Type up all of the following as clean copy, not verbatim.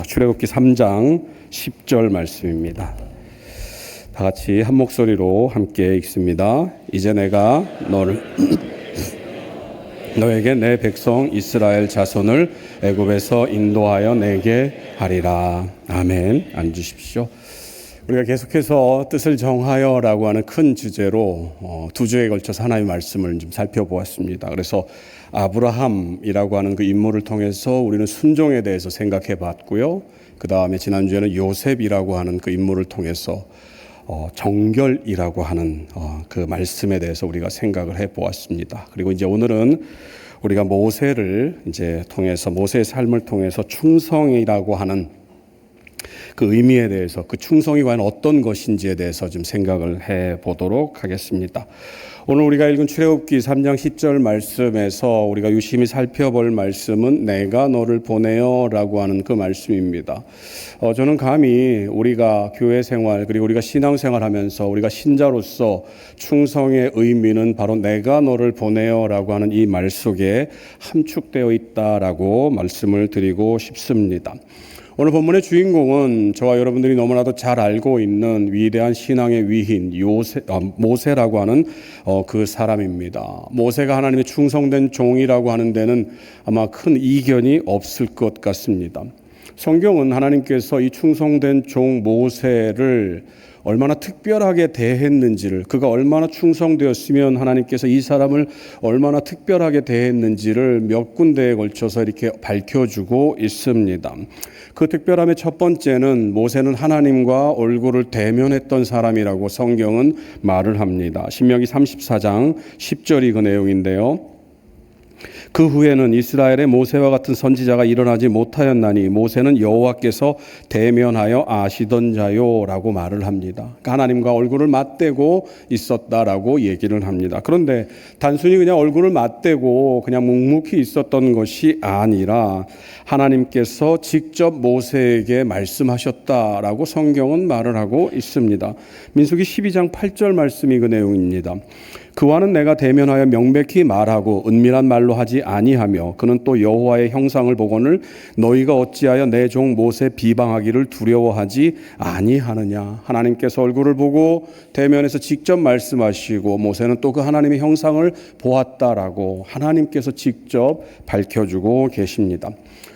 출애굽기 3장 10절 말씀입니다. 다 같이 한 목소리로 함께 읽습니다. 이제 내가 너에게 내 백성 이스라엘 자손을 애굽에서 인도하여 내게 하리라. 아멘. 앉으십시오. 우리가 계속해서 뜻을 정하여라고 하는 큰 주제로 두 주에 걸쳐서 하나님의 말씀을 좀 살펴보았습니다. 그래서 아브라함이라고 하는 그 인물을 통해서 우리는 순종에 대해서 생각해 봤고요. 그 다음에 지난주에는 요셉이라고 하는 그 인물을 통해서 정결이라고 하는 그 말씀에 대해서 우리가 생각을 해 보았습니다. 그리고 이제 오늘은 우리가 모세를 이제 통해서 모세의 삶을 통해서 충성이라고 하는 그 의미에 대해서, 그 충성이 과연 어떤 것인지에 대해서 좀 생각을 해 보도록 하겠습니다. 오늘 우리가 읽은 출애굽기 3장 10절 말씀에서 우리가 유심히 살펴볼 말씀은 내가 너를 보내어 라고 하는 그 말씀입니다. 저는 감히 우리가 교회 생활 그리고 우리가 신앙생활 하면서 우리가 신자로서 충성의 의미는 바로 내가 너를 보내어 라고 하는 이 말 속에 함축되어 있다라고 말씀을 드리고 싶습니다. 오늘 본문의 주인공은 저와 여러분들이 너무나도 잘 알고 있는 위대한 신앙의 위인 모세라고 하는 그 사람입니다. 모세가 하나님의 충성된 종이라고 하는 데는 아마 큰 이견이 없을 것 같습니다. 성경은 하나님께서 이 충성된 종 모세를 얼마나 특별하게 대했는지를, 그가 얼마나 충성되었으면 하나님께서 이 사람을 얼마나 특별하게 대했는지를 몇 군데에 걸쳐서 이렇게 밝혀주고 있습니다. 그 특별함의 첫 번째는 모세는 하나님과 얼굴을 대면했던 사람이라고 성경은 말을 합니다. 신명기 34장 10절이 그 내용인데요. 그 후에는 이스라엘의 모세와 같은 선지자가 일어나지 못하였나니 모세는 여호와께서 대면하여 아시던 자요라고 말을 합니다. 그러니까 하나님과 얼굴을 맞대고 있었다라고 얘기를 합니다. 그런데 단순히 그냥 얼굴을 맞대고 그냥 묵묵히 있었던 것이 아니라 하나님께서 직접 모세에게 말씀하셨다라고 성경은 말을 하고 있습니다. 민수기 12장 8절 말씀이 그 내용입니다. 그와는 내가 대면하여 명백히 말하고 은밀한 말로 하지 아니하며 그는 또 여호와의 형상을 보거늘 너희가 어찌하여 내 종 모세 비방하기를 두려워하지 아니하느냐. 하나님께서 얼굴을 보고 대면해서 직접 말씀하시고 모세는 또 그 하나님의 형상을 보았다라고 하나님께서 직접 밝혀주고 계십니다.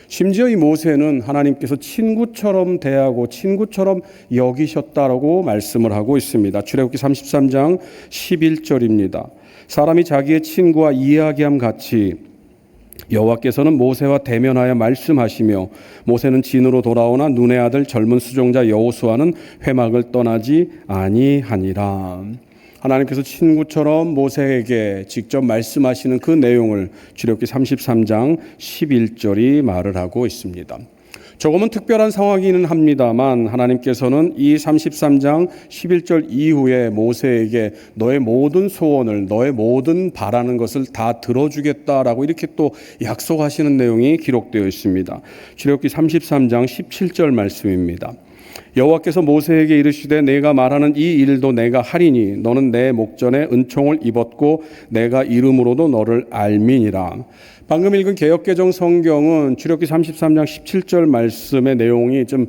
심지어 이 모세는 하나님께서 친구처럼 대하고 친구처럼 여기셨다라고 말씀을 하고 있습니다. 출애굽기 33장 11절입니다. 사람이 자기의 친구와 이야기함 같이 여호와께서는 모세와 대면하여 말씀하시며 모세는 진으로 돌아오나 눈의 아들 젊은 수종자 여호수아는 회막을 떠나지 아니하니라. 하나님께서 친구처럼 모세에게 직접 말씀하시는 그 내용을 출애굽기 33장 11절이 말을 하고 있습니다. 조금은 특별한 상황이기는 합니다만 하나님께서는 이 33장 11절 이후에 모세에게 너의 모든 소원을, 너의 모든 바라는 것을 다 들어주겠다라고 이렇게 또 약속하시는 내용이 기록되어 있습니다. 출애굽기 33장 17절 말씀입니다. 여호와께서 모세에게 이르시되 내가 말하는 이 일도 내가 하리니 너는 내 목전에 은총을 입었고 내가 이름으로도 너를 알미니라. 방금 읽은 개역개정 성경은 출애굽기 33장 17절 말씀의 내용이 좀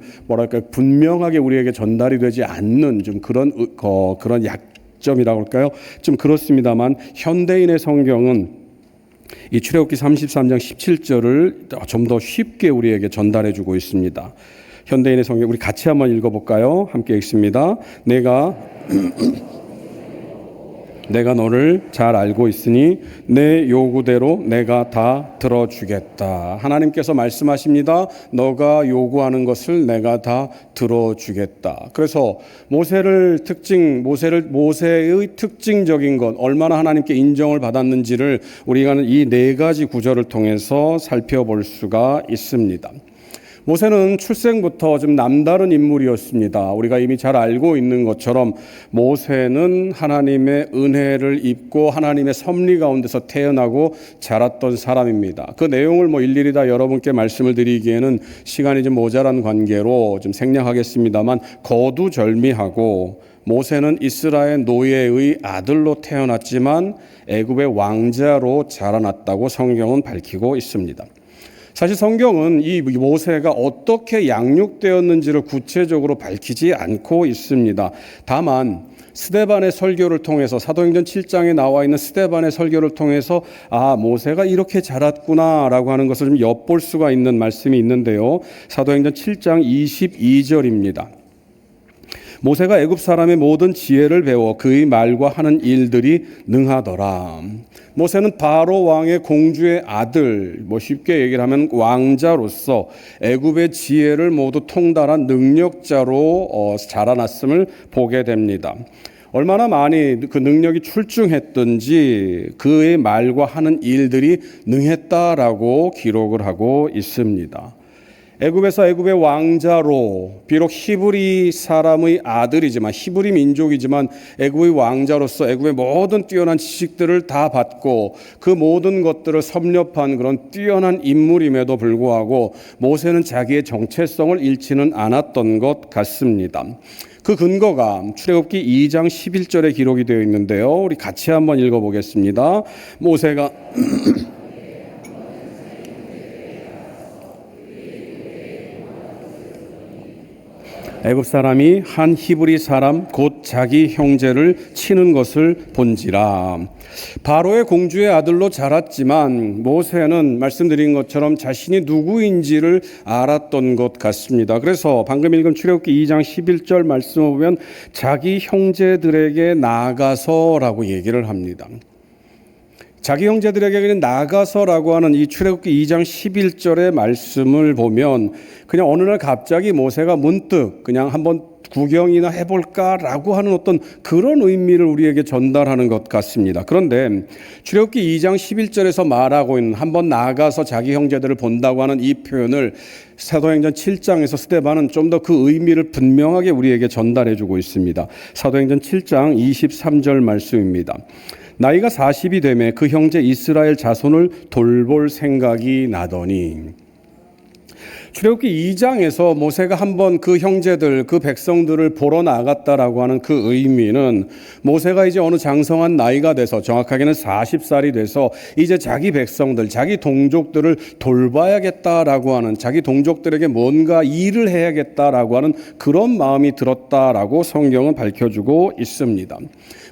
분명하게 우리에게 전달이 되지 않는 좀 그런 약점이라고 할까요? 좀 그렇습니다만 현대인의 성경은 이 출애굽기 33장 17절을 좀 더 쉽게 우리에게 전달해 주고 있습니다. 현대인의 성경 우리 같이 한번 읽어볼까요? 함께 읽습니다. 내가 너를 잘 알고 있으니 내 요구대로 내가 다 들어주겠다. 하나님께서 말씀하십니다. 너가 요구하는 것을 내가 다 들어주겠다. 그래서 모세의 특징적인 것, 얼마나 하나님께 인정을 받았는지를 우리가 이 네 가지 구절을 통해서 살펴볼 수가 있습니다. 모세는 출생부터 좀 남다른 인물이었습니다. 우리가 이미 잘 알고 있는 것처럼 모세는 하나님의 은혜를 입고 하나님의 섭리 가운데서 태어나고 자랐던 사람입니다. 그 내용을 일일이 다 여러분께 말씀을 드리기에는 시간이 좀 모자란 관계로 좀 생략하겠습니다만 거두절미하고 모세는 이스라엘 노예의 아들로 태어났지만 애굽의 왕자로 자라났다고 성경은 밝히고 있습니다. 사실 성경은 이 모세가 어떻게 양육되었는지를 구체적으로 밝히지 않고 있습니다. 다만 스데반의 설교를 통해서, 사도행전 7장에 나와 있는 스데반의 설교를 통해서 모세가 이렇게 자랐구나라고 하는 것을 좀 엿볼 수가 있는 말씀이 있는데요. 사도행전 7장 22절입니다. 모세가 애굽 사람의 모든 지혜를 배워 그의 말과 하는 일들이 능하더라. 모세는 바로 왕의 공주의 아들, 쉽게 얘기를 하면 왕자로서 애굽의 지혜를 모두 통달한 능력자로 자라났음을 보게 됩니다. 얼마나 많이 그 능력이 출중했던지 그의 말과 하는 일들이 능했다라고 기록을 하고 있습니다. 애굽에서 애굽의 왕자로, 비록 히브리 사람의 아들이지만, 히브리 민족이지만 애굽의 왕자로서 애굽의 모든 뛰어난 지식들을 다 받고 그 모든 것들을 섭렵한 그런 뛰어난 인물임에도 불구하고 모세는 자기의 정체성을 잃지는 않았던 것 같습니다. 그 근거가 출애굽기 2장 11절에 기록이 되어 있는데요. 우리 같이 한번 읽어보겠습니다. 모세가 애굽 사람이 한 히브리 사람 곧 자기 형제를 치는 것을 본지라. 바로의 공주의 아들로 자랐지만 모세는 말씀드린 것처럼 자신이 누구인지를 알았던 것 같습니다. 그래서 방금 읽은 출애굽기 2장 11절 말씀을 보면 자기 형제들에게 나가서라고 얘기를 합니다. 자기 형제들에게 나가서라고 하는 이 출애굽기 2장 11절의 말씀을 보면 그냥 어느 날 갑자기 모세가 문득 그냥 한번 구경이나 해볼까라고 하는 어떤 그런 의미를 우리에게 전달하는 것 같습니다. 그런데 출애굽기 2장 11절에서 말하고 있는 한번 나가서 자기 형제들을 본다고 하는 이 표현을 사도행전 7장에서 스데반은 좀 더 그 의미를 분명하게 우리에게 전달해주고 있습니다. 사도행전 7장 23절 말씀입니다. 나이가 40이 되매 그 형제 이스라엘 자손을 돌볼 생각이 나더니. 출애굽기 2장에서 모세가 한번 그 형제들, 그 백성들을 보러 나갔다라고 하는 그 의미는 모세가 이제 어느 장성한 나이가 돼서, 정확하게는 40살이 돼서 이제 자기 백성들, 자기 동족들을 돌봐야겠다라고 하는, 자기 동족들에게 뭔가 일을 해야겠다라고 하는 그런 마음이 들었다라고 성경은 밝혀주고 있습니다.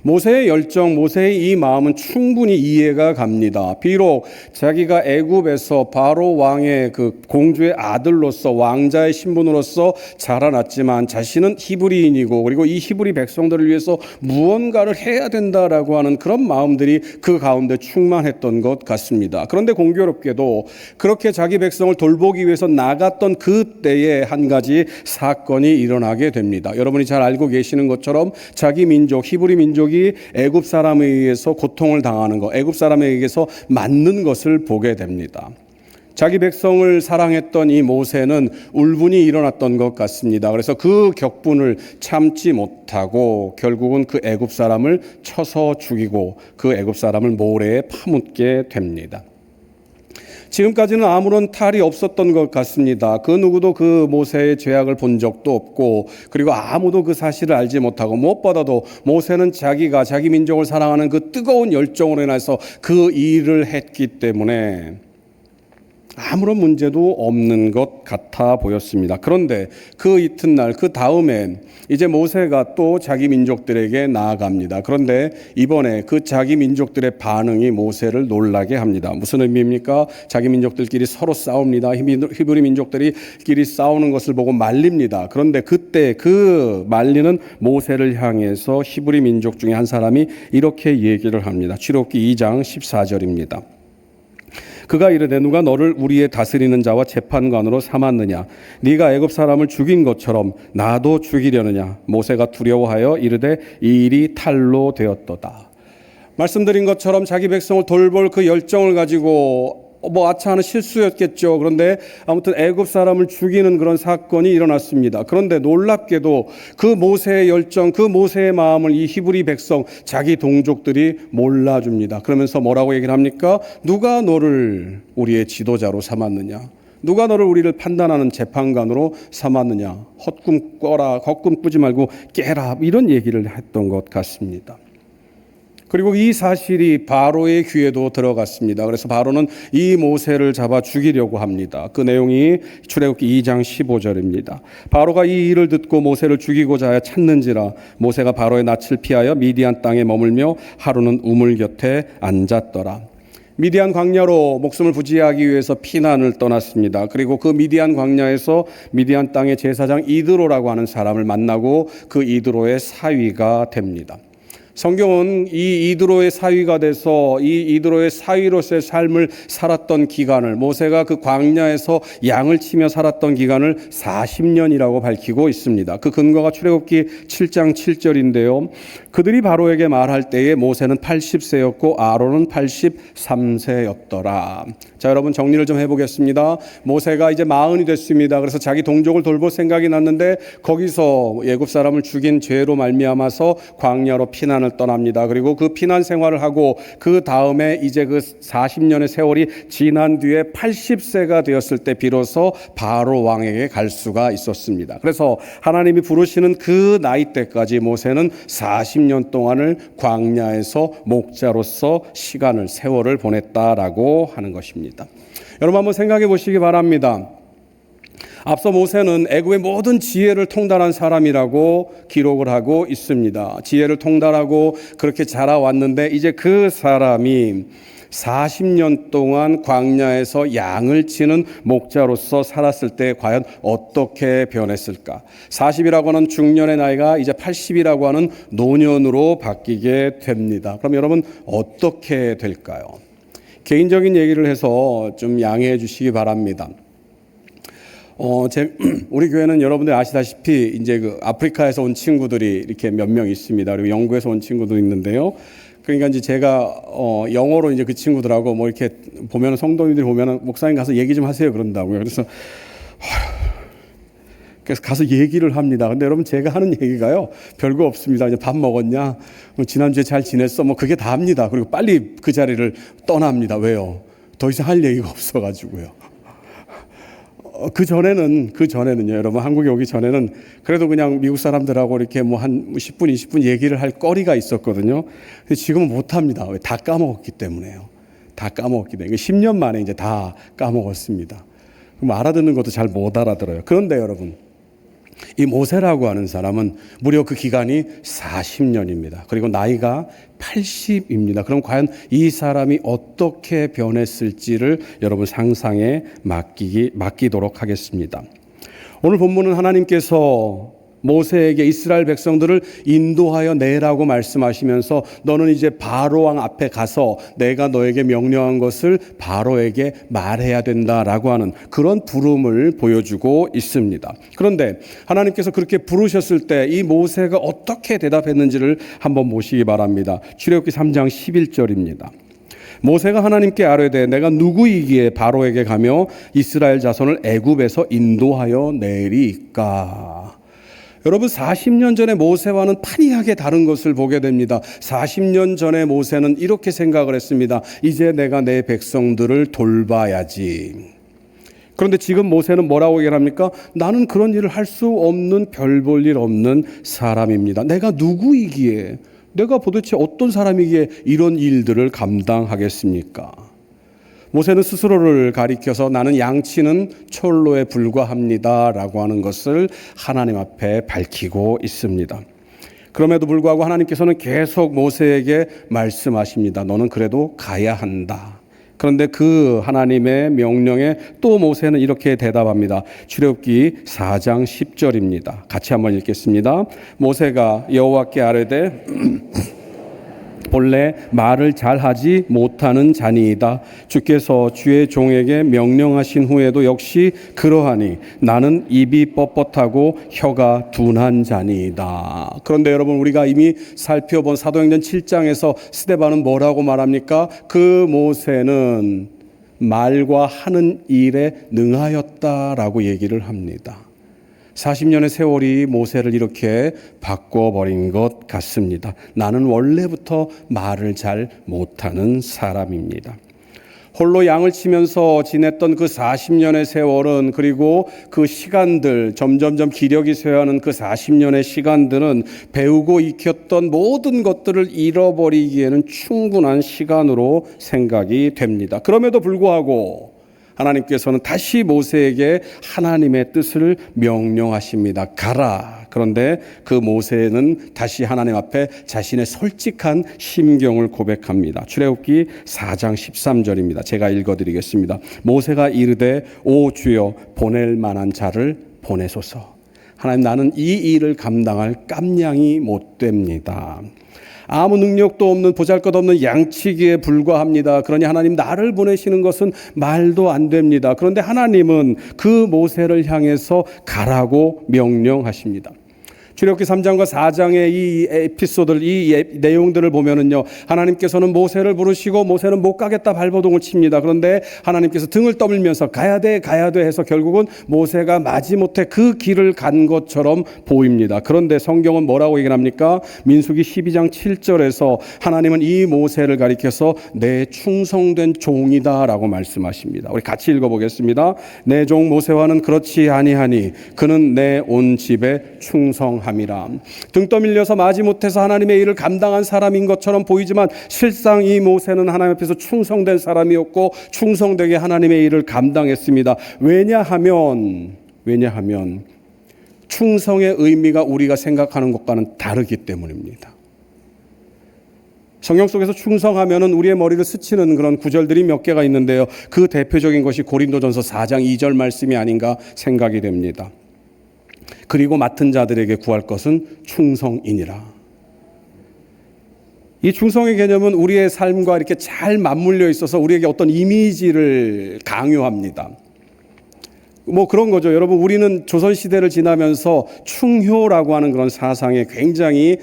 모세의 열정, 모세의 이 마음은 충분히 이해가 갑니다. 비록 자기가 애굽에서 바로 왕의 그 공주의 아들로서, 왕자의 신분으로서 자라났지만 자신은 히브리인이고, 그리고 이 히브리 백성들을 위해서 무언가를 해야 된다라고 하는 그런 마음들이 그 가운데 충만했던 것 같습니다. 그런데 공교롭게도 그렇게 자기 백성을 돌보기 위해서 나갔던 그때에 한 가지 사건이 일어나게 됩니다. 여러분이 잘 알고 계시는 것처럼 자기 민족, 히브리 민족이 애굽 사람에 의해서 고통을 당하는 것, 애굽 사람에 의해서 맞는 것을 보게 됩니다. 자기 백성을 사랑했던 이 모세는 울분이 일어났던 것 같습니다. 그래서 그 격분을 참지 못하고 결국은 그 애굽 사람을 쳐서 죽이고 그 애굽 사람을 모래에 파묻게 됩니다. 지금까지는 아무런 탈이 없었던 것 같습니다. 그 누구도 그 모세의 죄악을 본 적도 없고, 그리고 아무도 그 사실을 알지 못하고, 무엇보다도 모세는 자기가 자기 민족을 사랑하는 그 뜨거운 열정으로 인해서 그 일을 했기 때문에 아무런 문제도 없는 것 같아 보였습니다. 그런데 그 이튿날, 그 다음엔 이제 모세가 또 자기 민족들에게 나아갑니다. 그런데 이번에 그 자기 민족들의 반응이 모세를 놀라게 합니다. 무슨 의미입니까? 자기 민족들끼리 서로 싸웁니다. 히브리 민족들끼리 싸우는 것을 보고 말립니다. 그런데 그때 그 말리는 모세를 향해서 히브리 민족 중에 한 사람이 이렇게 얘기를 합니다. 출애굽기 2장 14절입니다. 그가 이르되 누가 너를 우리의 다스리는 자와 재판관으로 삼았느냐? 네가 애굽 사람을 죽인 것처럼 나도 죽이려느냐? 모세가 두려워하여 이르되 이 일이 탈로 되었도다. 말씀드린 것처럼 자기 백성을 돌볼 그 열정을 가지고 아차하는 실수였겠죠. 그런데 아무튼 애굽 사람을 죽이는 그런 사건이 일어났습니다. 그런데 놀랍게도 그 모세의 열정, 그 모세의 마음을 이 히브리 백성, 자기 동족들이 몰라줍니다. 그러면서 뭐라고 얘기를 합니까? 누가 너를 우리의 지도자로 삼았느냐? 누가 너를 우리를 판단하는 재판관으로 삼았느냐? 헛꿈 꾸지 말고 깨라. 이런 얘기를 했던 것 같습니다. 그리고 이 사실이 바로의 귀에도 들어갔습니다. 그래서 바로는 이 모세를 잡아 죽이려고 합니다. 그 내용이 출애굽기 2장 15절입니다. 바로가 이 일을 듣고 모세를 죽이고자 하여 찾는지라 모세가 바로의 낯을 피하여 미디안 땅에 머물며 하루는 우물 곁에 앉았더라. 미디안 광야로 목숨을 부지하기 위해서 피난을 떠났습니다. 그리고 그 미디안 광야에서 미디안 땅의 제사장 이드로라고 하는 사람을 만나고 그 이드로의 사위가 됩니다. 성경은 이 이드로의 사위가 돼서 이 이드로의 사위로서의 삶을 살았던 기간을, 모세가 그 광야에서 양을 치며 살았던 기간을 40년이라고 밝히고 있습니다. 그 근거가 출애굽기 7장 7절인데요. 그들이 바로에게 말할 때에 모세는 80세였고 아론은 83세였더라. 자, 여러분 정리를 좀 해보겠습니다. 모세가 이제 40이 됐습니다. 그래서 자기 동족을 돌볼 생각이 났는데 거기서 애굽 사람을 죽인 죄로 말미암아서 광야로 피난을 떠납니다. 그리고 그 피난 생활을 하고 그 다음에 이제 그 40년의 세월이 지난 뒤에 80세가 되었을 때 비로소 바로 왕에게 갈 수가 있었습니다. 그래서 하나님이 부르시는 그 나이 때까지 모세는 40년 동안을 광야에서 목자로서 세월을 보냈다라고 하는 것입니다. 여러분 한번 생각해 보시기 바랍니다. 앞서 모세는 애굽의 모든 지혜를 통달한 사람이라고 기록을 하고 있습니다. 지혜를 통달하고 그렇게 자라왔는데 이제 그 사람이 40년 동안 광야에서 양을 치는 목자로서 살았을 때 과연 어떻게 변했을까? 40이라고 하는 중년의 나이가 이제 80이라고 하는 노년으로 바뀌게 됩니다. 그럼 여러분 어떻게 될까요? 개인적인 얘기를 해서 좀 양해해 주시기 바랍니다. 우리 교회는 여러분들 아시다시피 이제 그 아프리카에서 온 친구들이 이렇게 몇 명 있습니다. 그리고 영국에서 온 친구도 있는데요. 그러니까 이제 제가 영어로 이제 그 친구들하고 뭐 이렇게 보면 성도님들이 보면 목사님 가서 얘기 좀 하세요 그런다고요. 그래서 가서 얘기를 합니다. 근데 여러분 제가 하는 얘기가요 별거 없습니다. 이제 밥 먹었냐? 지난주에 잘 지냈어? 뭐 그게 다 합니다. 그리고 빨리 그 자리를 떠납니다. 왜요? 더 이상 할 얘기가 없어가지고요. 그 전에는요, 여러분, 한국에 오기 전에는 그래도 그냥 미국 사람들하고 이렇게 뭐 한 10분, 20분 얘기를 할 거리가 있었거든요. 근데 지금은 못 합니다. 왜? 다 까먹었기 때문에요. 다 까먹었기 때문에. 10년 만에 이제 다 까먹었습니다. 그럼 알아듣는 것도 잘 못 알아들어요. 그런데 여러분, 이 모세라고 하는 사람은 무려 그 기간이 40년입니다. 그리고 나이가 80입니다. 그럼 과연 이 사람이 어떻게 변했을지를 여러분 상상에 맡기도록 하겠습니다. 오늘 본문은 하나님께서 모세에게 이스라엘 백성들을 인도하여 내라고 말씀하시면서 너는 이제 바로 왕 앞에 가서 내가 너에게 명령한 것을 바로에게 말해야 된다라고 하는 그런 부름을 보여주고 있습니다. 그런데 하나님께서 그렇게 부르셨을 때 이 모세가 어떻게 대답했는지를 한번 보시기 바랍니다. 출애굽기 3장 11절입니다. 모세가 하나님께 아뢰되 내가 누구이기에 바로에게 가며 이스라엘 자손을 애굽에서 인도하여 내리까. 여러분 40년 전의 모세와는 판이하게 다른 것을 보게 됩니다. 40년 전의 모세는 이렇게 생각을 했습니다. 이제 내가 내 백성들을 돌봐야지. 그런데 지금 모세는 뭐라고 얘기합니까? 나는 그런 일을 할 수 없는 별 볼 일 없는 사람입니다. 내가 누구이기에, 내가 도대체 어떤 사람이기에 이런 일들을 감당하겠습니까? 모세는 스스로를 가리켜서 나는 양치는 촐로에 불과합니다 라고 하는 것을 하나님 앞에 밝히고 있습니다. 그럼에도 불구하고 하나님께서는 계속 모세에게 말씀하십니다. 너는 그래도 가야 한다. 그런데 그 하나님의 명령에 또 모세는 이렇게 대답합니다. 출애굽기 4장 10절입니다. 같이 한번 읽겠습니다. 모세가 여호와께 아뢰되 본래 말을 잘하지 못하는 자니이다. 주께서 주의 종에게 명령하신 후에도 역시 그러하니 나는 입이 뻣뻣하고 혀가 둔한 자니이다. 그런데 여러분 우리가 이미 살펴본 사도행전 7장에서 스데반은 뭐라고 말합니까? 그 모세는 말과 하는 일에 능하였다라고 얘기를 합니다. 40년의 세월이 모세를 이렇게 바꿔버린 것 같습니다. 나는 원래부터 말을 잘 못하는 사람입니다. 홀로 양을 치면서 지냈던 그 40년의 세월은, 그리고 그 시간들, 점점점 기력이 쇠하는 그 40년의 시간들은 배우고 익혔던 모든 것들을 잃어버리기에는 충분한 시간으로 생각이 됩니다. 그럼에도 불구하고 하나님께서는 다시 모세에게 하나님의 뜻을 명령하십니다. 가라. 그런데 그 모세는 다시 하나님 앞에 자신의 솔직한 심경을 고백합니다. 출애굽기 4장 13절입니다. 제가 읽어드리겠습니다. 모세가 이르되 오 주여 보낼 만한 자를 보내소서. 하나님, 나는 이 일을 감당할 깜냥이 못 됩니다. 아무 능력도 없는 보잘것없는 양치기에 불과합니다. 그러니 하나님, 나를 보내시는 것은 말도 안 됩니다. 그런데 하나님은 그 모세를 향해서 가라고 명령하십니다. 출애굽기 3장과 4장의 이 에피소드를, 이 내용들을 보면은요, 하나님께서는 모세를 부르시고 모세는 못 가겠다 발버둥을 칩니다. 그런데 하나님께서 등을 떠밀면서 가야 돼 해서 결국은 모세가 마지못해 그 길을 간 것처럼 보입니다. 그런데 성경은 뭐라고 얘기합니까? 민수기 12장 7절에서 하나님은 이 모세를 가리켜서 내 충성된 종이다 라고 말씀하십니다. 우리 같이 읽어보겠습니다. 내 종 모세와는 그렇지 아니하니 그는 내 온 집에 충성합니다. 등 떠밀려서 마지못해서 하나님의 일을 감당한 사람인 것처럼 보이지만 실상 이 모세는 하나님 앞에서 충성된 사람이었고 충성되게 하나님의 일을 감당했습니다. 왜냐하면 충성의 의미가 우리가 생각하는 것과는 다르기 때문입니다. 성경 속에서 충성하면은 우리의 머리를 스치는 그런 구절들이 몇 개가 있는데요. 그 대표적인 것이 고린도전서 4장 2절 말씀이 아닌가 생각이 됩니다. 그리고 맡은 자들에게 구할 것은 충성이니라. 이 충성의 개념은 우리의 삶과 이렇게 잘 맞물려 있어서 우리에게 어떤 이미지를 강요합니다. 뭐 그런 거죠. 여러분, 우리는 조선시대를 지나면서 충효라고 하는 그런 사상에 굉장히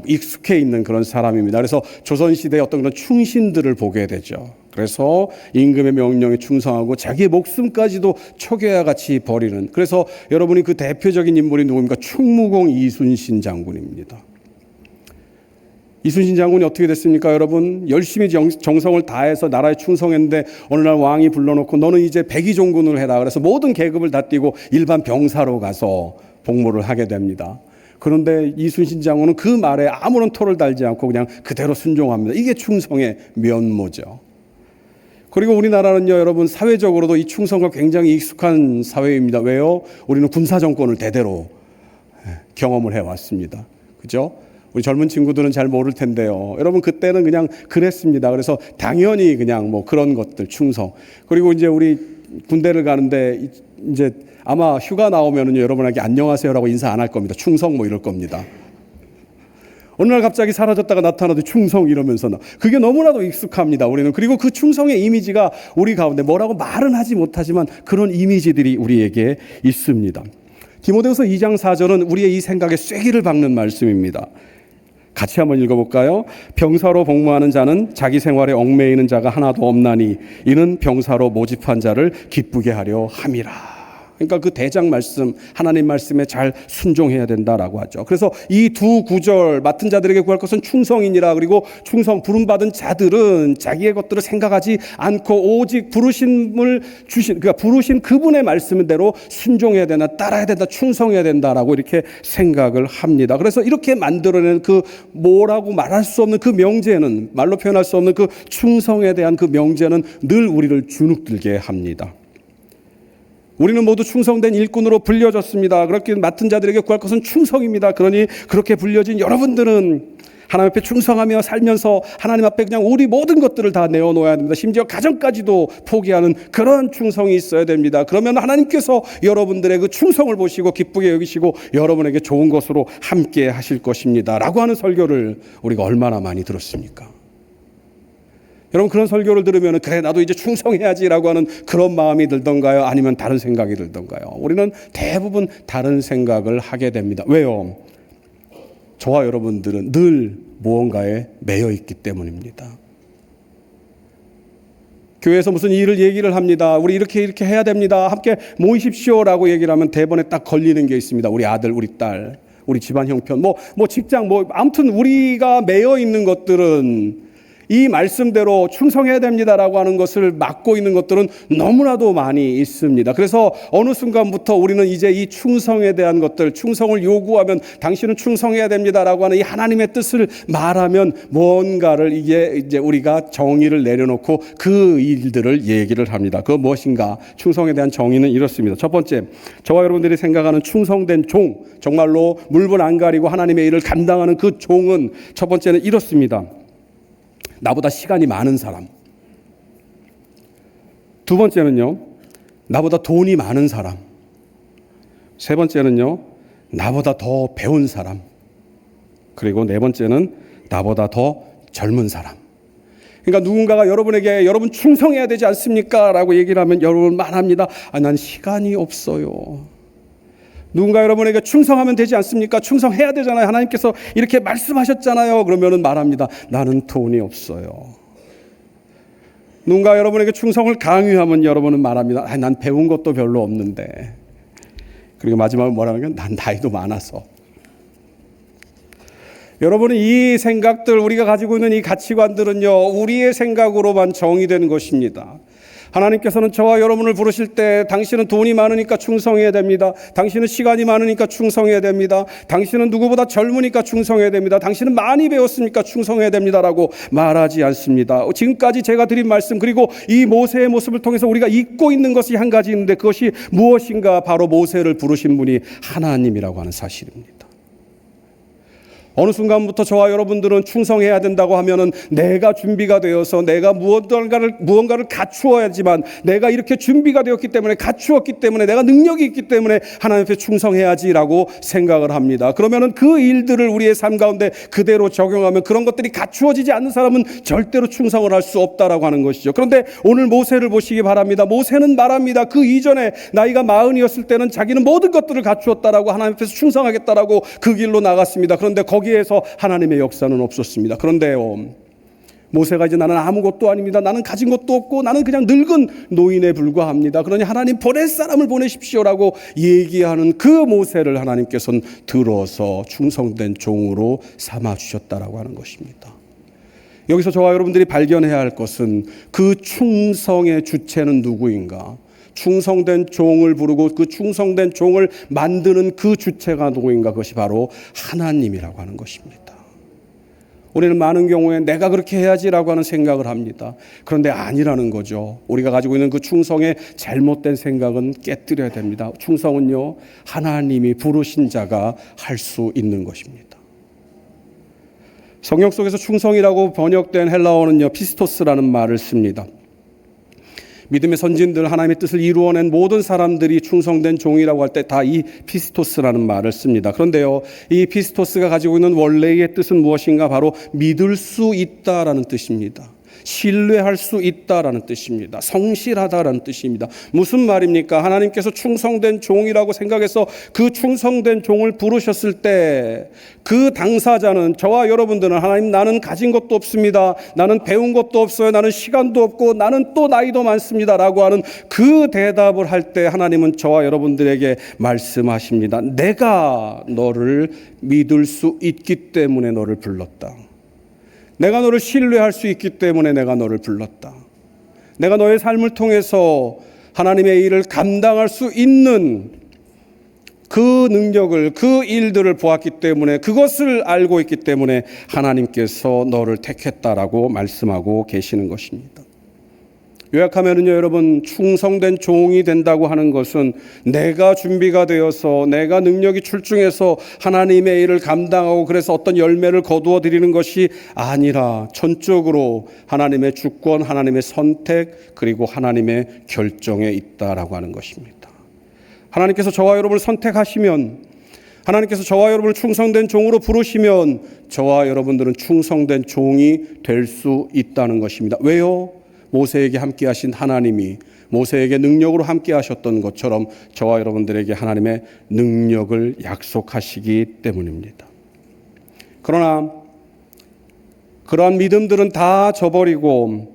익숙해 있는 그런 사람입니다. 그래서 조선시대의 어떤 그런 충신들을 보게 되죠. 그래서 임금의 명령에 충성하고 자기의 목숨까지도 초계와 같이 버리는, 그래서 여러분이 그 대표적인 인물이 누굽니까? 충무공 이순신 장군입니다. 이순신 장군이 어떻게 됐습니까? 여러분, 열심히 정성을 다해서 나라에 충성했는데 어느 날 왕이 불러놓고 너는 이제 백의종군을 해라. 그래서 모든 계급을 다 띄고 일반 병사로 가서 복무를 하게 됩니다. 그런데 이순신 장군은 그 말에 아무런 토를 달지 않고 그냥 그대로 순종합니다. 이게 충성의 면모죠. 그리고 우리나라는요, 여러분, 사회적으로도 이 충성과 굉장히 익숙한 사회입니다. 왜요? 우리는 군사정권을 대대로 경험을 해왔습니다. 그죠? 우리 젊은 친구들은 잘 모를 텐데요. 여러분, 그때는 그냥 그랬습니다. 그래서 당연히 그냥 뭐 그런 것들, 충성. 그리고 이제 우리 군대를 가는데 이제 아마 휴가 나오면은요, 여러분에게 안녕하세요라고 인사 안 할 겁니다. 충성 뭐 이럴 겁니다. 어느 날 갑자기 사라졌다가 나타나도 충성 이러면서 그게 너무나도 익숙합니다. 우리는. 그리고 그 충성의 이미지가 우리 가운데 뭐라고 말은 하지 못하지만 그런 이미지들이 우리에게 있습니다. 디모데후서 2장 4절은 우리의 이 생각에 쐐기를 박는 말씀입니다. 같이 한번 읽어볼까요? 병사로 복무하는 자는 자기 생활에 얽매이는 자가 하나도 없나니 이는 병사로 모집한 자를 기쁘게 하려 함이라. 그러니까 그 대장 말씀, 하나님 말씀에 잘 순종해야 된다라고 하죠. 그래서 이 두 구절, 맡은 자들에게 구할 것은 충성이니라. 그리고 충성, 부름받은 자들은 자기의 것들을 생각하지 않고 오직 부르심을 주신, 그러니까 부르신 그분의 말씀대로 순종해야 된다, 따라야 된다, 충성해야 된다라고 이렇게 생각을 합니다. 그래서 이렇게 만들어낸 그 뭐라고 말할 수 없는 그 명제는, 말로 표현할 수 없는 그 충성에 대한 그 명제는 늘 우리를 주눅들게 합니다. 우리는 모두 충성된 일꾼으로 불려졌습니다. 그렇게 맡은 자들에게 구할 것은 충성입니다. 그러니 그렇게 불려진 여러분들은 하나님 앞에 충성하며 살면서 하나님 앞에 그냥 우리 모든 것들을 다 내어놓아야 됩니다. 심지어 가정까지도 포기하는 그런 충성이 있어야 됩니다. 그러면 하나님께서 여러분들의 그 충성을 보시고 기쁘게 여기시고 여러분에게 좋은 것으로 함께 하실 것입니다. 라고 하는 설교를 우리가 얼마나 많이 들었습니까? 여러분, 그런 설교를 들으면 그래 나도 이제 충성해야지라고 하는 그런 마음이 들던가요? 아니면 다른 생각이 들던가요? 우리는 대부분 다른 생각을 하게 됩니다. 왜요? 저와 여러분들은 늘 무언가에 매여 있기 때문입니다. 교회에서 무슨 일을 얘기를 합니다. 우리 이렇게 해야 됩니다. 함께 모이십시오라고 얘기를 하면 대본에 딱 걸리는 게 있습니다. 우리 아들, 우리 딸, 우리 집안 형편, 뭐 직장, 아무튼 우리가 매여 있는 것들은 이 말씀대로 충성해야 됩니다라고 하는 것을 막고 있는 것들은 너무나도 많이 있습니다. 그래서 어느 순간부터 우리는 이제 이 충성에 대한 것들, 충성을 요구하면 당신은 충성해야 됩니다라고 하는 이 하나님의 뜻을 말하면 뭔가를 이제 우리가 정의를 내려놓고 그 일들을 얘기를 합니다. 그 무엇인가? 충성에 대한 정의는 이렇습니다. 첫 번째, 저와 여러분들이 생각하는 충성된 종, 정말로 물불 안 가리고 하나님의 일을 감당하는 그 종은 첫 번째는 이렇습니다. 나보다 시간이 많은 사람. 두 번째는요, 나보다 돈이 많은 사람. 세 번째는요, 나보다 더 배운 사람. 그리고 네 번째는 나보다 더 젊은 사람. 그러니까 누군가가 여러분에게 여러분 충성해야 되지 않습니까? 라고 얘기를 하면 여러분 말합니다. 난 시간이 없어요. 누군가 여러분에게 충성하면 되지 않습니까? 충성해야 되잖아요. 하나님께서 이렇게 말씀하셨잖아요. 그러면은 말합니다. 나는 돈이 없어요. 누군가 여러분에게 충성을 강요하면 여러분은 말합니다. 난 배운 것도 별로 없는데. 그리고 마지막으로 뭐라면 난 나이도 많아서. 여러분은 이 생각들, 우리가 가지고 있는 이 가치관들은요, 우리의 생각으로만 정의되는 것입니다. 하나님께서는 저와 여러분을 부르실 때 당신은 돈이 많으니까 충성해야 됩니다. 당신은 시간이 많으니까 충성해야 됩니다. 당신은 누구보다 젊으니까 충성해야 됩니다. 당신은 많이 배웠으니까 충성해야 됩니다라고 말하지 않습니다. 지금까지 제가 드린 말씀, 그리고 이 모세의 모습을 통해서 우리가 잊고 있는 것이 한 가지 있는데 그것이 무엇인가? 바로 모세를 부르신 분이 하나님이라고 하는 사실입니다. 어느 순간부터 저와 여러분들은 충성해야 된다고 하면은 내가 준비가 되어서 내가 무언가를 갖추어야지만, 내가 이렇게 준비가 되었기 때문에, 갖추었기 때문에, 내가 능력이 있기 때문에 하나님 앞에 충성해야지라고 생각을 합니다. 그러면은 그 일들을 우리의 삶 가운데 그대로 적용하면 그런 것들이 갖추어지지 않는 사람은 절대로 충성을 할 수 없다라고 하는 것이죠. 그런데 오늘 모세를 보시기 바랍니다. 모세는 말합니다. 그 이전에 나이가 40이었을 때는 자기는 모든 것들을 갖추었다라고, 하나님 앞에서 충성하겠다라고 그 길로 나갔습니다. 그런데 거기에서 하나님의 역사는 없었습니다. 그런데요, 모세가 이제 나는 아무것도 아닙니다. 나는 가진 것도 없고 나는 그냥 늙은 노인에 불과합니다. 그러니 하나님 보낼 사람을 보내십시오라고 얘기하는 그 모세를 하나님께서는 들어서 충성된 종으로 삼아주셨다라고 하는 것입니다. 여기서 저와 여러분들이 발견해야 할 것은 그 충성의 주체는 누구인가? 충성된 종을 부르고 그 충성된 종을 만드는 그 주체가 누구인가? 그것이 바로 하나님이라고 하는 것입니다. 우리는 많은 경우에 내가 그렇게 해야지라고 하는 생각을 합니다. 그런데 아니라는 거죠. 우리가 가지고 있는 그 충성의 잘못된 생각은 깨뜨려야 됩니다. 충성은요, 하나님이 부르신 자가 할 수 있는 것입니다. 성경 속에서 충성이라고 번역된 헬라어는요, 피스토스라는 말을 씁니다. 믿음의 선진들, 하나님의 뜻을 이루어낸 모든 사람들이 충성된 종이라고 할 때 다 이 피스토스라는 말을 씁니다. 그런데요, 이 피스토스가 가지고 있는 원래의 뜻은 무엇인가? 바로 믿을 수 있다라는 뜻입니다. 신뢰할 수 있다라는 뜻입니다. 성실하다라는 뜻입니다. 무슨 말입니까? 하나님께서 충성된 종이라고 생각해서 그 충성된 종을 부르셨을 때 그 당사자는, 저와 여러분들은 하나님, 나는 가진 것도 없습니다. 나는 배운 것도 없어요. 나는 시간도 없고 나는 또 나이도 많습니다 라고 하는 그 대답을 할 때 하나님은 저와 여러분들에게 말씀하십니다. 내가 너를 믿을 수 있기 때문에 너를 불렀다. 내가 너를 신뢰할 수 있기 때문에 내가 너를 불렀다. 내가 너의 삶을 통해서 하나님의 일을 감당할 수 있는 그 능력을, 그 일들을 보았기 때문에, 그것을 알고 있기 때문에 하나님께서 너를 택했다라고 말씀하고 계시는 것입니다. 요약하면은요, 여러분, 충성된 종이 된다고 하는 것은 내가 준비가 되어서, 내가 능력이 출중해서 하나님의 일을 감당하고 그래서 어떤 열매를 거두어 드리는 것이 아니라 전적으로 하나님의 주권, 하나님의 선택, 그리고 하나님의 결정에 있다라고 하는 것입니다. 하나님께서 저와 여러분을 선택하시면, 하나님께서 저와 여러분을 충성된 종으로 부르시면 저와 여러분들은 충성된 종이 될 수 있다는 것입니다. 왜요? 모세에게 함께 하신 하나님이 모세에게 능력으로 함께 하셨던 것처럼 저와 여러분들에게 하나님의 능력을 약속하시기 때문입니다. 그러나 그러한 믿음들은 다 저버리고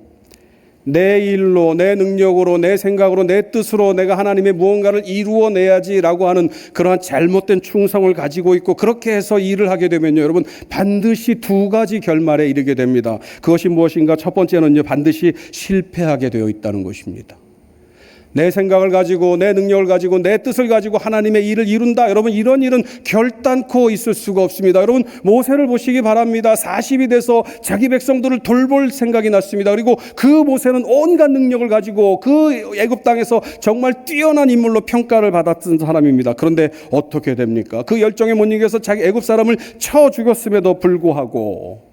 내 일로, 내 능력으로, 내 생각으로, 내 뜻으로 내가 하나님의 무언가를 이루어내야지라고 하는 그러한 잘못된 충성을 가지고 있고, 그렇게 해서 일을 하게 되면요, 여러분, 반드시 두 가지 결말에 이르게 됩니다. 그것이 무엇인가? 첫 번째는요, 반드시 실패하게 되어 있다는 것입니다. 내 생각을 가지고, 내 능력을 가지고, 내 뜻을 가지고 하나님의 일을 이룬다. 여러분, 이런 일은 결단코 있을 수가 없습니다. 여러분, 모세를 보시기 바랍니다. 40이 돼서 자기 백성들을 돌볼 생각이 났습니다. 그리고 그 모세는 온갖 능력을 가지고 그 애굽 땅에서 정말 뛰어난 인물로 평가를 받았던 사람입니다. 그런데 어떻게 됩니까? 그 열정에 못 이겨서 자기 애굽 사람을 쳐 죽였음에도 불구하고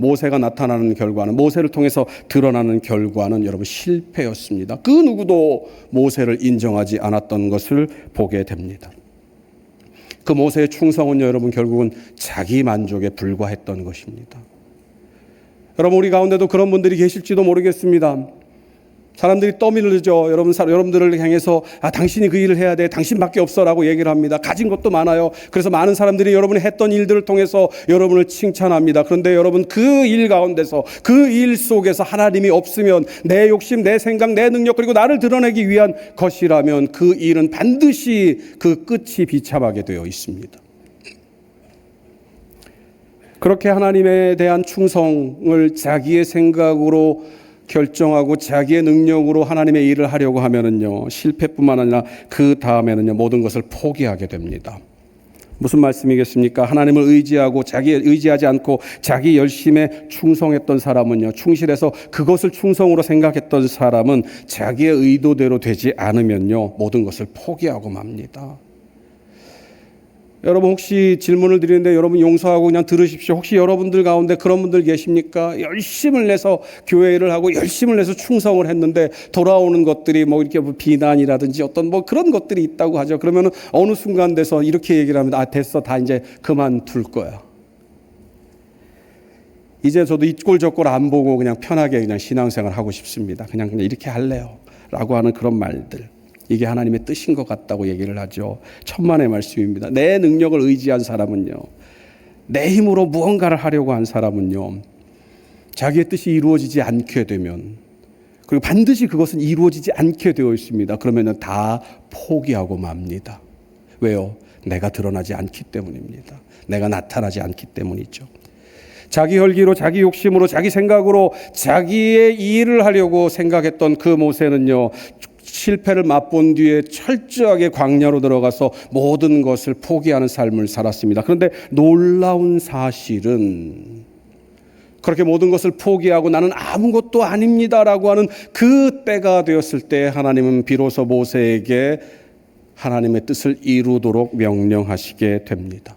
모세가 나타나는 결과는, 모세를 통해서 드러나는 결과는 여러분 실패였습니다. 그 누구도 모세를 인정하지 않았던 것을 보게 됩니다. 그 모세의 충성은 여러분 결국은 자기 만족에 불과했던 것입니다. 여러분, 우리 가운데도 그런 분들이 계실지도 모르겠습니다. 사람들이 떠밀죠. 여러분들을 향해서 당신이 그 일을 해야 돼. 당신밖에 없어라고 얘기를 합니다. 가진 것도 많아요. 그래서 많은 사람들이 여러분이 했던 일들을 통해서 여러분을 칭찬합니다. 그런데 여러분, 그 일 가운데서, 그 일 속에서 하나님이 없으면, 내 욕심, 내 생각, 내 능력, 그리고 나를 드러내기 위한 것이라면 그 일은 반드시 그 끝이 비참하게 되어 있습니다. 그렇게 하나님에 대한 충성을 자기의 생각으로 결정하고 자기의 능력으로 하나님의 일을 하려고 하면은요, 실패뿐만 아니라 그 다음에는요, 모든 것을 포기하게 됩니다. 무슨 말씀이겠습니까? 하나님을 의지하고 의지하지 않고 자기 열심에 충성했던 사람은요, 충실해서 그것을 충성으로 생각했던 사람은 자기의 의도대로 되지 않으면요, 모든 것을 포기하고 맙니다. 여러분, 혹시 질문을 드리는데 여러분 용서하고 그냥 들으십시오. 혹시 여러분들 가운데 그런 분들 계십니까? 열심을 내서 교회를 하고 열심을 내서 충성을 했는데 돌아오는 것들이 뭐 이렇게 비난이라든지 어떤 뭐 그런 것들이 있다고 하죠. 그러면은 어느 순간 돼서 이렇게 얘기를 합니다. 됐어, 다 이제 그만둘 거야. 이제 저도 이 꼴 저 꼴 안 보고 그냥 편하게 그냥 신앙생활 하고 싶습니다. 그냥 이렇게 할래요. 라고 하는 그런 말들. 이게 하나님의 뜻인 것 같다고 얘기를 하죠. 천만의 말씀입니다. 내 능력을 의지한 사람은요, 내 힘으로 무언가를 하려고 한 사람은요, 자기의 뜻이 이루어지지 않게 되면, 그리고 반드시 그것은 이루어지지 않게 되어 있습니다. 그러면 다 포기하고 맙니다. 왜요? 내가 드러나지 않기 때문입니다. 내가 나타나지 않기 때문이죠. 자기 혈기로, 자기 욕심으로, 자기 생각으로 자기의 일을 하려고 생각했던 그 모세는요, 실패를 맛본 뒤에 철저하게 광야로 들어가서 모든 것을 포기하는 삶을 살았습니다. 그런데 놀라운 사실은 그렇게 모든 것을 포기하고 나는 아무것도 아닙니다라고 하는 그 때가 되었을 때 하나님은 비로소 모세에게 하나님의 뜻을 이루도록 명령하시게 됩니다.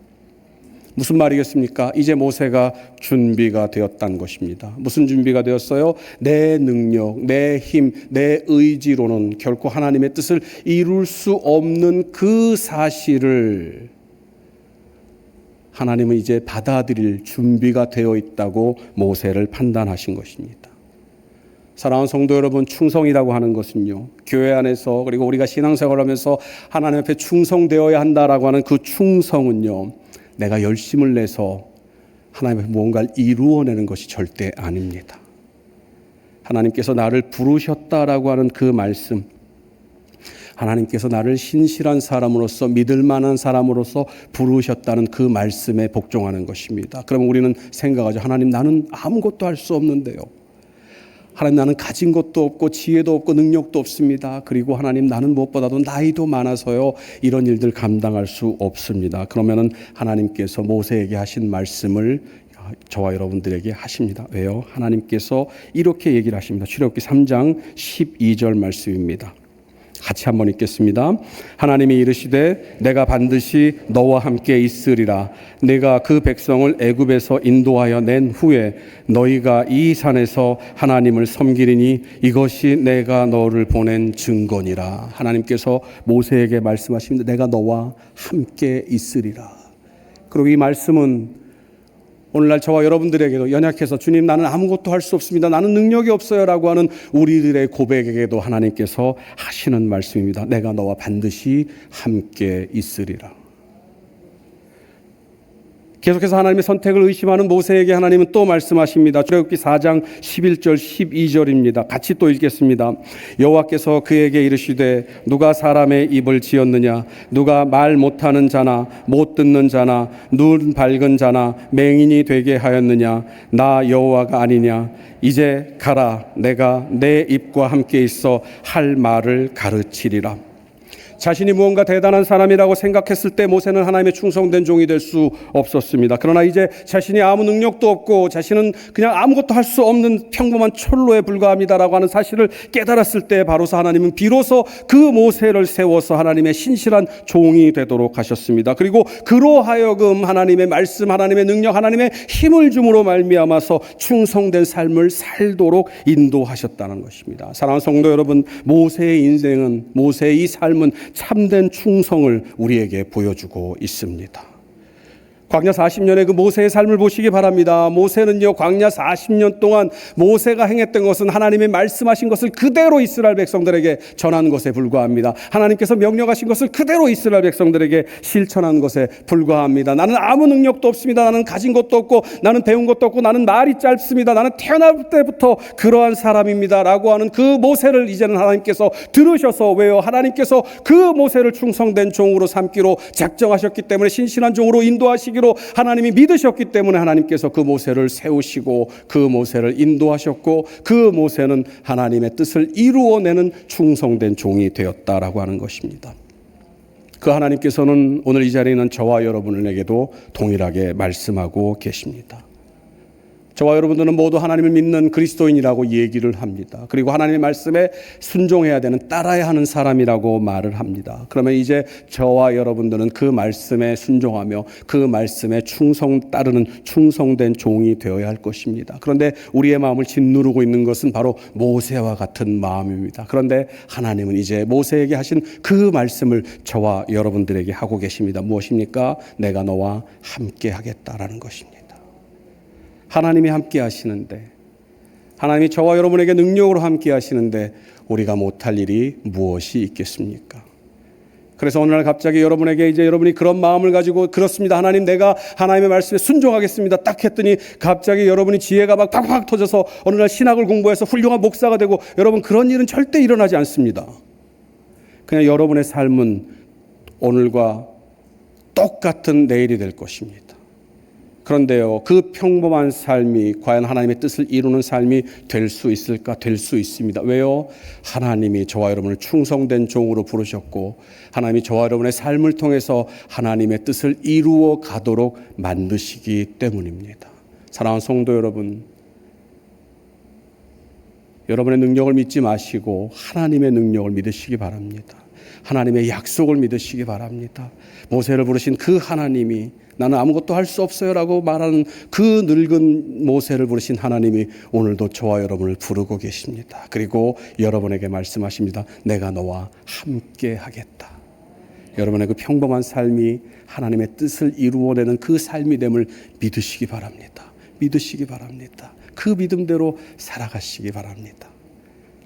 무슨 말이겠습니까? 이제 모세가 준비가 되었다는 것입니다. 무슨 준비가 되었어요? 내 능력, 내 힘, 내 의지로는 결코 하나님의 뜻을 이룰 수 없는 그 사실을 하나님은 이제 받아들일 준비가 되어 있다고 모세를 판단하신 것입니다. 사랑하는 성도 여러분, 충성이라고 하는 것은요, 교회 안에서 그리고 우리가 신앙생활을 하면서 하나님 앞에 충성되어야 한다라고 하는 그 충성은요, 내가 열심을 내서 하나님 앞에 무언가를 이루어내는 것이 절대 아닙니다. 하나님께서 나를 부르셨다라고 하는 그 말씀, 하나님께서 나를 신실한 사람으로서, 믿을 만한 사람으로서 부르셨다는 그 말씀에 복종하는 것입니다. 그러면 우리는 생각하죠. 하나님, 나는 아무것도 할 수 없는데요. 하나님, 나는 가진 것도 없고 지혜도 없고 능력도 없습니다. 그리고 하나님, 나는 무엇보다도 나이도 많아서요, 이런 일들 감당할 수 없습니다. 그러면은 하나님께서 모세에게 하신 말씀을 저와 여러분들에게 하십니다. 왜요? 하나님께서 이렇게 얘기를 하십니다. 출애굽기 3장 12절 말씀입니다. 같이 한번 읽겠습니다. 하나님이 이르시되 내가 반드시 너와 함께 있으리라. 내가 그 백성을 애굽에서 인도하여 낸 후에 너희가 이 산에서 하나님을 섬기리니 이것이 내가 너를 보낸 증거니라. 하나님께서 모세에게 말씀하십니다. 내가 너와 함께 있으리라. 그리고 이 말씀은 오늘날 저와 여러분들에게도 연약해서 주님, 나는 아무것도 할 수 없습니다. 나는 능력이 없어요 라고 하는 우리들의 고백에게도 하나님께서 하시는 말씀입니다. 내가 너와 반드시 함께 있으리라. 계속해서 하나님의 선택을 의심하는 모세에게 하나님은 또 말씀하십니다. 출애굽기 4장 11절 12절입니다. 같이 또 읽겠습니다. 여호와께서 그에게 이르시되 누가 사람의 입을 지었느냐? 누가 말 못하는 자나 못 듣는 자나 눈 밝은 자나 맹인이 되게 하였느냐? 나 여호와가 아니냐? 이제 가라. 내가 내 입과 함께 있어 할 말을 가르치리라. 자신이 무언가 대단한 사람이라고 생각했을 때 모세는 하나님의 충성된 종이 될 수 없었습니다. 그러나 이제 자신이 아무 능력도 없고 자신은 그냥 아무것도 할 수 없는 평범한 촐로에 불과합니다라고 하는 사실을 깨달았을 때 바로서 하나님은 비로소 그 모세를 세워서 하나님의 신실한 종이 되도록 하셨습니다. 그리고 그로 하여금 하나님의 말씀, 하나님의 능력, 하나님의 힘을 줌으로 말미암아서 충성된 삶을 살도록 인도하셨다는 것입니다. 사랑하는 성도 여러분, 모세의 인생은, 모세의 이 삶은 참된 충성을 우리에게 보여주고 있습니다. 광야 40년의 그 모세의 삶을 보시기 바랍니다. 모세는요, 광야 40년 동안 모세가 행했던 것은 하나님의 말씀하신 것을 그대로 이스라엘 백성들에게 전한 것에 불과합니다. 하나님께서 명령하신 것을 그대로 이스라엘 백성들에게 실천한 것에 불과합니다. 나는 아무 능력도 없습니다. 나는 가진 것도 없고, 나는 배운 것도 없고, 나는 말이 짧습니다. 나는 태어날 때부터 그러한 사람입니다. 라고 하는 그 모세를 이제는 하나님께서 들으셔서, 왜요? 하나님께서 그 모세를 충성된 종으로 삼기로 작정하셨기 때문에, 신실한 종으로 인도하시기로 하나님이 믿으셨기 때문에 하나님께서 그 모세를 세우시고 그 모세를 인도하셨고, 그 모세는 하나님의 뜻을 이루어내는 충성된 종이 되었다라고 하는 것입니다. 그 하나님께서는 오늘 이 자리에 있는 저와 여러분에게도 동일하게 말씀하고 계십니다. 저와 여러분들은 모두 하나님을 믿는 그리스도인이라고 얘기를 합니다. 그리고 하나님의 말씀에 순종해야 되는, 따라야 하는 사람이라고 말을 합니다. 그러면 이제 저와 여러분들은 그 말씀에 순종하며 그 말씀에 따르는 충성된 종이 되어야 할 것입니다. 그런데 우리의 마음을 짓누르고 있는 것은 바로 모세와 같은 마음입니다. 그런데 하나님은 이제 모세에게 하신 그 말씀을 저와 여러분들에게 하고 계십니다. 무엇입니까? 내가 너와 함께 하겠다라는 것입니다. 하나님이 함께 하시는데, 하나님이 저와 여러분에게 능력으로 함께 하시는데 우리가 못할 일이 무엇이 있겠습니까? 그래서 어느 날 갑자기 여러분에게 이제 여러분이 그런 마음을 가지고, 그렇습니다, 하나님, 내가 하나님의 말씀에 순종하겠습니다, 딱 했더니 갑자기 여러분이 지혜가 막 팍팍 터져서 어느 날 신학을 공부해서 훌륭한 목사가 되고, 여러분, 그런 일은 절대 일어나지 않습니다. 그냥 여러분의 삶은 오늘과 똑같은 내일이 될 것입니다. 그런데요, 그 평범한 삶이 과연 하나님의 뜻을 이루는 삶이 될 수 있을까? 될 수 있습니다. 왜요? 하나님이 저와 여러분을 충성된 종으로 부르셨고, 하나님이 저와 여러분의 삶을 통해서 하나님의 뜻을 이루어 가도록 만드시기 때문입니다. 사랑하는 성도 여러분, 여러분의 능력을 믿지 마시고 하나님의 능력을 믿으시기 바랍니다. 하나님의 약속을 믿으시기 바랍니다. 모세를 부르신 그 하나님이, 나는 아무것도 할 수 없어요 라고 말하는 그 늙은 모세를 부르신 하나님이 오늘도 저와 여러분을 부르고 계십니다. 그리고 여러분에게 말씀하십니다. 내가 너와 함께 하겠다. 여러분의 그 평범한 삶이 하나님의 뜻을 이루어내는 그 삶이 됨을 믿으시기 바랍니다. 믿으시기 바랍니다. 그 믿음대로 살아가시기 바랍니다.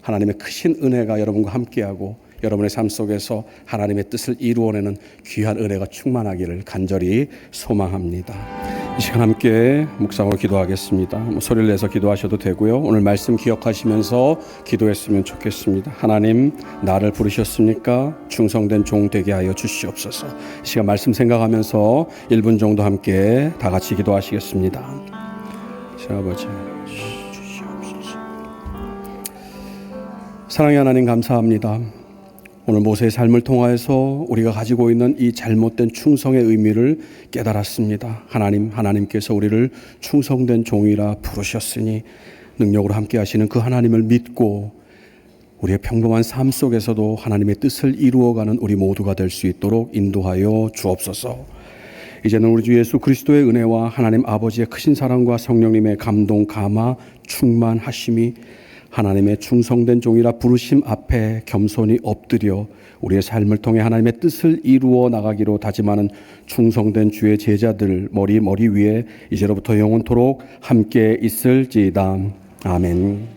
하나님의 크신 은혜가 여러분과 함께하고 여러분의 삶 속에서 하나님의 뜻을 이루어내는 귀한 은혜가 충만하기를 간절히 소망합니다. 이 시간 함께 묵상으로 기도하겠습니다. 소리를 내서 기도하셔도 되고요. 오늘 말씀 기억하시면서 기도했으면 좋겠습니다. 하나님, 나를 부르셨습니까? 충성된 종 되게 하여 주시옵소서. 이 시간 말씀 생각하면서 1분 정도 함께 다 같이 기도하시겠습니다. 아버지, 주시옵소서. 사랑의 하나님, 감사합니다. 오늘 모세의 삶을 통하여서 우리가 가지고 있는 이 잘못된 충성의 의미를 깨달았습니다. 하나님께서 우리를 충성된 종이라 부르셨으니 능력으로 함께 하시는 그 하나님을 믿고 우리의 평범한 삶 속에서도 하나님의 뜻을 이루어가는 우리 모두가 될 수 있도록 인도하여 주옵소서. 이제는 우리 주 예수 그리스도의 은혜와 하나님 아버지의 크신 사랑과 성령님의 감동, 감화, 충만하심이 하나님의 충성된 종이라 부르심 앞에 겸손히 엎드려 우리의 삶을 통해 하나님의 뜻을 이루어 나가기로 다짐하는 충성된 주의 제자들 머리 위에 이제로부터 영원토록 함께 있을지이다. 아멘.